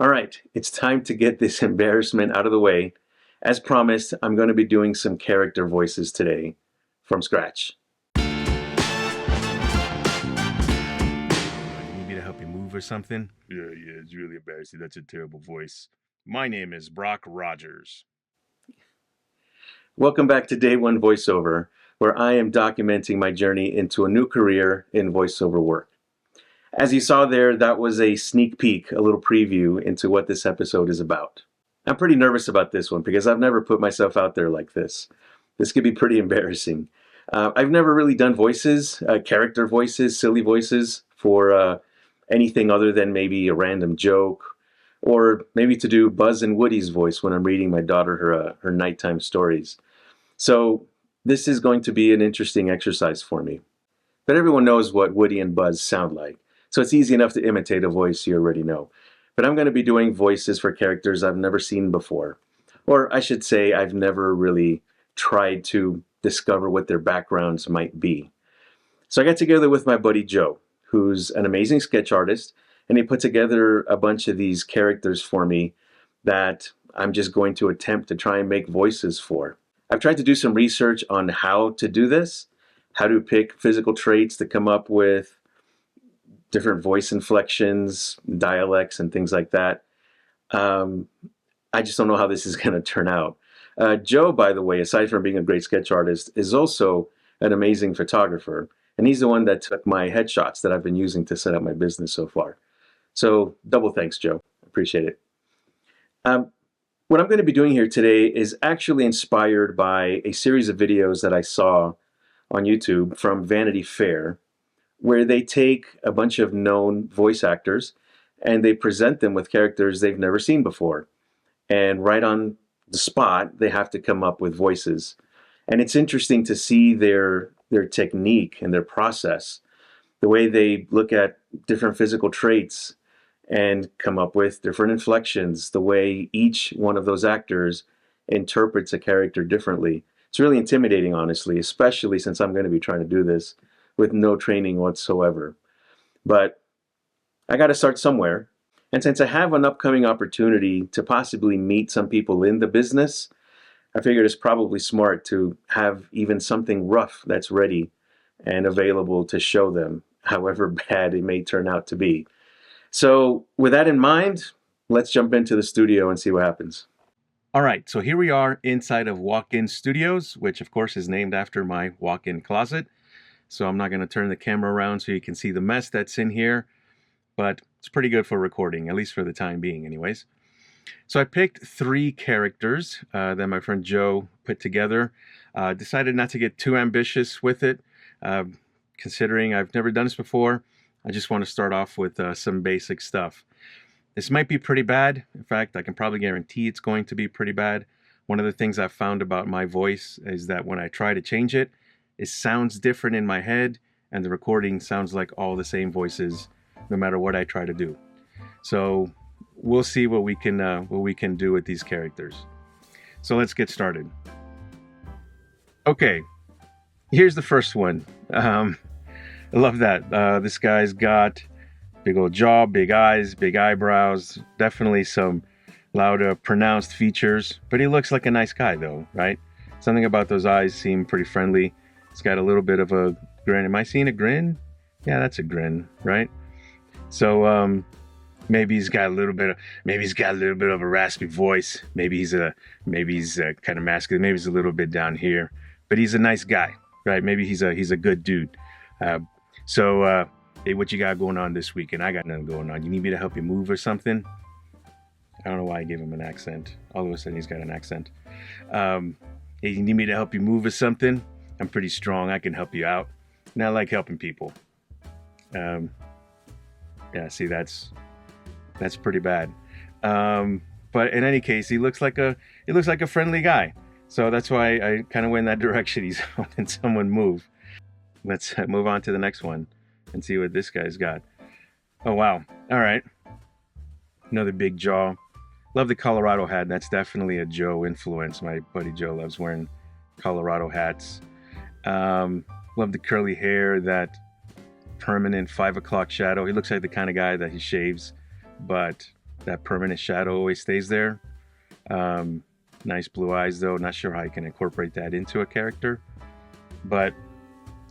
All right, it's time to get this embarrassment out of the way. As promised, I'm going to be doing some character voices today from scratch. You need me to help you move or something? Yeah, it's really embarrassing. That's a terrible voice. My name is Brock Rogers. Welcome back to Day One Voiceover, where I am documenting my journey into a new career in voiceover work. As you saw there, that was a sneak peek, a little preview into what this episode is about. I'm pretty nervous about this one because I've never put myself out there like this. This could be pretty embarrassing. I've never really done voices, character voices, silly voices for anything other than maybe a random joke, or maybe to do Buzz and Woody's voice when I'm reading my daughter her nighttime stories. So this is going to be an interesting exercise for me. But everyone knows what Woody and Buzz sound like, so it's easy enough to imitate a voice you already know. But I'm going to be doing voices for characters I've never seen before. Or I should say I've never really tried to discover what their backgrounds might be. So I got together with my buddy Joe, who's an amazing sketch artist, and he put together a bunch of these characters for me that I'm just going to attempt to try and make voices for. I've tried to do some research on how to do this, how to pick physical traits to come up with different voice inflections, dialects, and things like that. I just don't know how this is going to turn out. Joe, by the way, aside from being a great sketch artist, is also an amazing photographer. And he's the one that took my headshots that I've been using to set up my business so far. So double thanks, Joe. Appreciate it. What I'm going to be doing here today is actually inspired by a series of videos that I saw on YouTube from Vanity Fair, where they take a bunch of known voice actors and they present them with characters they've never seen before. And right on the spot, they have to come up with voices. And it's interesting to see their technique and their process, the way they look at different physical traits and come up with different inflections, the way each one of those actors interprets a character differently. It's really intimidating, honestly, especially since I'm going to be trying to do this with no training whatsoever. But I got to start somewhere. And since I have an upcoming opportunity to possibly meet some people in the business, I figured it's probably smart to have even something rough that's ready and available to show them, however bad it may turn out to be. So with that in mind, let's jump into the studio and see what happens. All right, so here we are inside of Walk-In Studios, which of course is named after my walk-in closet. So I'm not going to turn the camera around so you can see the mess that's in here, but it's pretty good for recording, at least for the time being anyways. So I picked 3 characters that my friend Joe put together. Decided not to get too ambitious with it, considering I've never done this before. I just want to start off with some basic stuff. This might be pretty bad. In fact, I can probably guarantee it's going to be pretty bad. One of the things I've found about my voice is that when I try to change it, it sounds different in my head, and the recording sounds like all the same voices, no matter what I try to do. So we'll see what we can do with these characters. So let's get started. Okay, here's the first one. I love that. This guy's got big old jaw, big eyes, big eyebrows, definitely some loud, pronounced features, but he looks like a nice guy though, right? Something about those eyes seem pretty friendly. It's got a little bit of a grin. Am I seeing a grin? Yeah, that's a grin, right? So maybe he's got a little bit of a raspy voice. Maybe he's kind of masculine. Maybe he's a little bit down here, but he's a nice guy, right? Maybe he's a good dude. Hey, what you got going on this weekend? I got nothing going on. You need me to help you move or something? I don't know why I gave him an accent. All of a sudden he's got an accent. Hey, you need me to help you move or something? I'm pretty strong. I can help you out. And I like helping people. Yeah, see, that's pretty bad. But in any case, he looks like a friendly guy. So that's why I kind of went in that direction. He's helping someone move. Let's move on to the next one and see what this guy's got. Oh, wow. All right. Another big jaw. Love the Colorado hat. That's definitely a Joe influence. My buddy Joe loves wearing Colorado hats. Love the curly hair, that permanent 5 o'clock shadow. He looks like the kind of guy that he shaves, but that permanent shadow always stays there. Nice blue eyes, though. Not sure how you can incorporate that into a character. But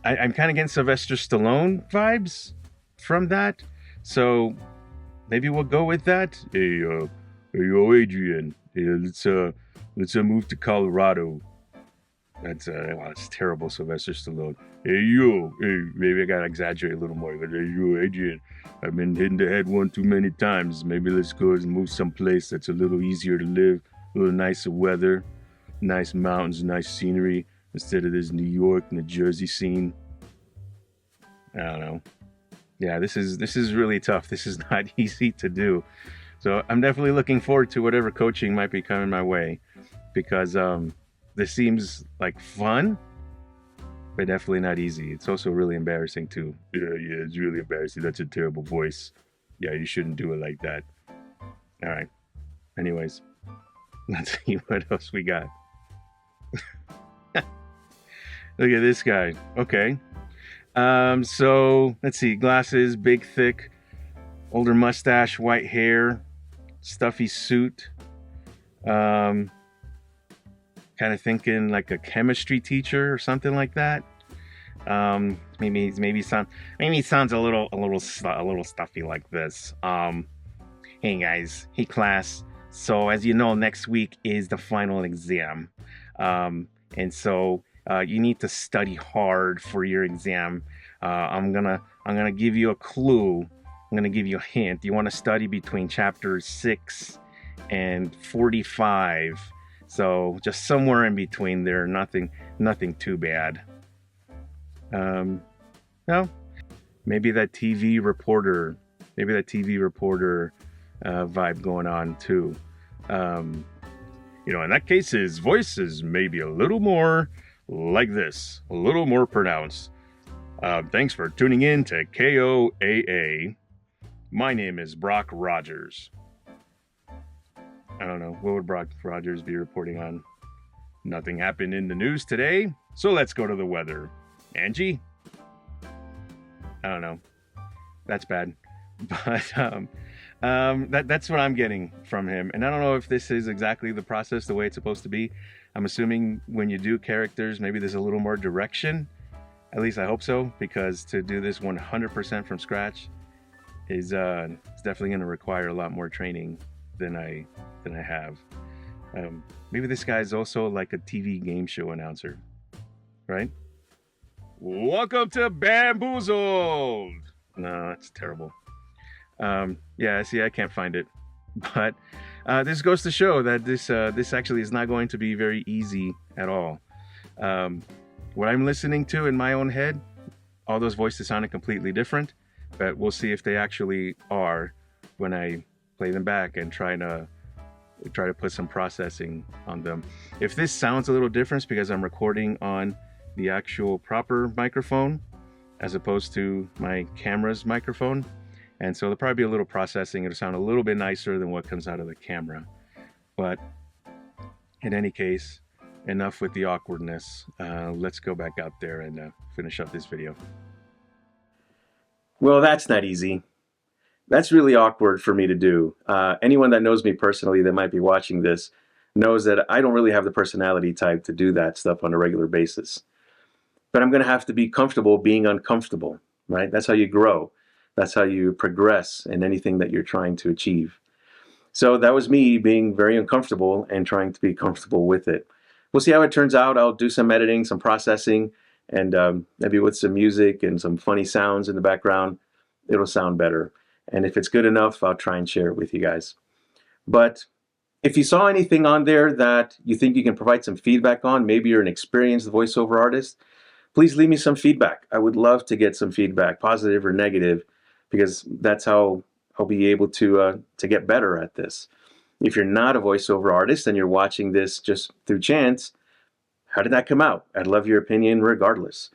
I'm kind of getting Sylvester Stallone vibes from that. So maybe we'll go with that. Hey, yo, Adrian. Let's move to Colorado. That's terrible, Sylvester Stallone. Hey, maybe I gotta exaggerate a little more. But, hey, yo, Adrian, I've been hitting the head one too many times. Maybe let's go and move someplace that's a little easier to live, a little nicer weather, nice mountains, nice scenery, instead of this New York, New Jersey scene. I don't know. Yeah, this is really tough. This is not easy to do. So I'm definitely looking forward to whatever coaching might be coming my way, because this seems like fun, but definitely not easy. It's also really embarrassing too. Yeah, it's really embarrassing. That's a terrible voice. Yeah, you shouldn't do it like that. All right. Anyways, let's see what else we got. Look at this guy. Okay. So let's see. Glasses, big, thick, older mustache, white hair, stuffy suit. Kind of thinking like a chemistry teacher or something like that. Maybe it sounds a little stuffy like this. Hey guys, hey class. So as you know, next week is the final exam, and so you need to study hard for your exam. I'm gonna give you a clue. I'm gonna give you a hint. You want to study between chapters 6 and 45. So just somewhere in between there, nothing too bad. No, maybe that TV reporter vibe going on too. In that case, his voice is maybe a little more like this, a little more pronounced. Thanks for tuning in to KOAA. My name is Brock Rogers. I don't know, what would Brock Rogers be reporting on? Nothing happened in the news today, so let's go to the weather. Angie? I don't know. That's bad. But that's what I'm getting from him. And I don't know if this is exactly the process, the way it's supposed to be. I'm assuming when you do characters, maybe there's a little more direction. At least I hope so, because to do this 100% from scratch is it's definitely going to require a lot more training than I have. Maybe this guy is also like a TV game show announcer, right? Welcome to Bamboozled. No, that's terrible. Yeah, see, I can't find it, but this goes to show that this actually is not going to be very easy at all. What I'm listening to in my own head, all those voices sounded completely different, but we'll see if they actually are when I play them back and try to put some processing on them. If this sounds a little different, it's because I'm recording on the actual proper microphone as opposed to my camera's microphone, and so there'll probably be a little processing. It'll sound a little bit nicer than what comes out of the camera, but in any case, enough with the awkwardness. Let's go back out there and finish up this video. Well, that's not easy. That's really awkward for me to do. Anyone that knows me personally that might be watching this knows that I don't really have the personality type to do that stuff on a regular basis. But I'm going to have to be comfortable being uncomfortable, right? That's how you grow. That's how you progress in anything that you're trying to achieve. So that was me being very uncomfortable and trying to be comfortable with it. We'll see how it turns out. I'll do some editing, some processing, and maybe with some music and some funny sounds in the background, it'll sound better. And if it's good enough, I'll try and share it with you guys. But if you saw anything on there that you think you can provide some feedback on, maybe you're an experienced voiceover artist, please leave me some feedback. I would love to get some feedback, positive or negative, because that's how I'll be able to get better at this. If you're not a voiceover artist and you're watching this just through chance, how did that come out? I'd love your opinion regardless.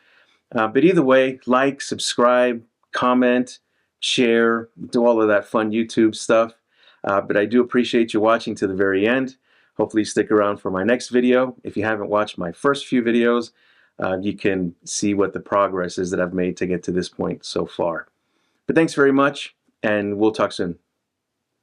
But either way, like, subscribe, comment, share, do all of that fun YouTube stuff. But I do appreciate you watching to the very end. Hopefully stick around for my next video. If you haven't watched my first few videos, you can see what the progress is that I've made to get to this point so far. But thanks very much, and we'll talk soon.